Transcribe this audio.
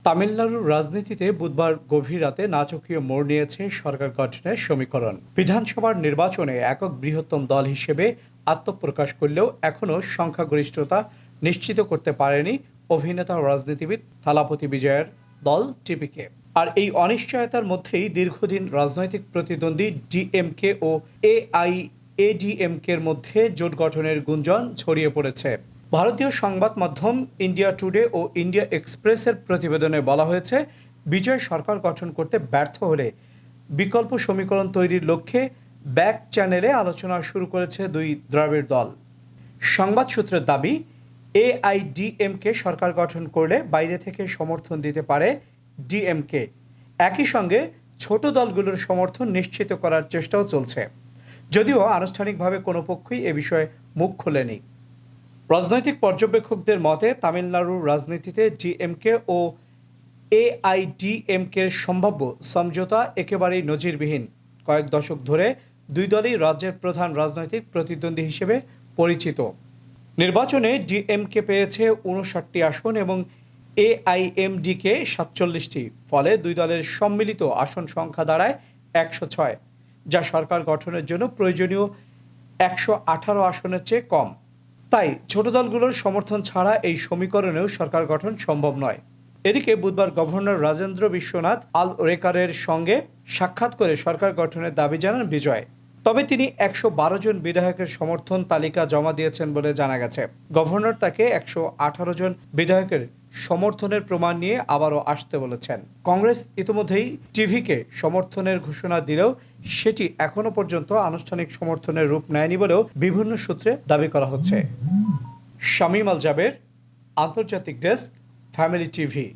তামিলনাড়ুর রাজনীতিতে বুধবার গভীর রাতে নাটকীয় মোড় নিয়েছে সরকার গঠনের সমীকরণ। বিধানসভার নির্বাচনে একক বৃহত্তম দল হিসেবে আত্মপ্রকাশ করলেও এখনও সংখ্যাগরিষ্ঠতা নিশ্চিত করতে পারেনি অভিনেতা ও রাজনীতিবিদ থালাপতি বিজয়ের দল টিপিকে। আর এই অনিশ্চয়তার মধ্যেই দীর্ঘদিন রাজনৈতিক প্রতিদ্বন্দ্বী ডিএমকে ও এআইএডিএমকের মধ্যে জোট গঠনের গুঞ্জন ছড়িয়ে পড়েছে। ভারতীয় সংবাদ মাধ্যম ইন্ডিয়া টুডে ও ইন্ডিয়া এক্সপ্রেসের প্রতিবেদনে বলা হয়েছে, বিজয় সরকার গঠন করতে ব্যর্থ হলে বিকল্প সমীকরণ তৈরির লক্ষ্যে ব্যাক চ্যানেলে আলোচনা শুরু করেছে দুই দ্রাবিড় দল। সংবাদ সূত্রের দাবি, এআইডিএমকে সরকার গঠন করলে বাইরে থেকে সমর্থন দিতে পারে ডিএমকে। একই সঙ্গে ছোট দলগুলোর সমর্থন নিশ্চিত করার চেষ্টাও চলছে, যদিও আনুষ্ঠানিকভাবে কোনো পক্ষই এ বিষয়ে মুখ খোলেনি। রাজনৈতিক পর্যবেক্ষকদের মতে, তামিলনাড়ুর রাজনীতিতে ডিএমকে ও এআইডিএমকের সম্ভাব্য সমঝোতা একেবারেই নজিরবিহীন। কয়েক দশক ধরে দুই দলই রাজ্যের প্রধান রাজনৈতিক প্রতিদ্বন্দ্বী হিসেবে পরিচিত। নির্বাচনে ডিএমকে পেয়েছে ৫৯টি আসন এবং এআইএমডিকে ৪৭টি। ফলে দুই দলের সম্মিলিত আসন সংখ্যা দাঁড়ায় ১০৬, যা সরকার গঠনের জন্য প্রয়োজনীয় ১১৮ আসনের চেয়ে কম। তাই ছোট দলগুলোর সমর্থন ছাড়া এই সমীকরণেও সরকার গঠন সম্ভব নয়। এদিকে বুধবার গভর্নর রাজেন্দ্র বিশ্বনাথ আল-ওরেকারের সঙ্গে সাক্ষাৎ করে সরকার গঠনের দাবি জানান বিজয়। তবে তিনি ১১২ জন বিধায়কের সমর্থন তালিকা জমা দিয়েছেন বলে জানা গেছে। গভর্নর তাকে ১১৮ জন বিধায়কের সমর্থনের প্রমাণ নিয়ে আবারও আসতে বলেছেন। কংগ্রেস ইতিমধ্যেই টিভিকে সমর্থনের ঘোষণা দিলেও সেটি এখনো পর্যন্ত আনুষ্ঠানিক সমর্থনের রূপ নেয়নি বলেও বিভিন্ন সূত্রে দাবি করা হচ্ছে। শামীম আল জাবের, আন্তর্জাতিক ডেস্ক, ফ্যামিলি টিভি।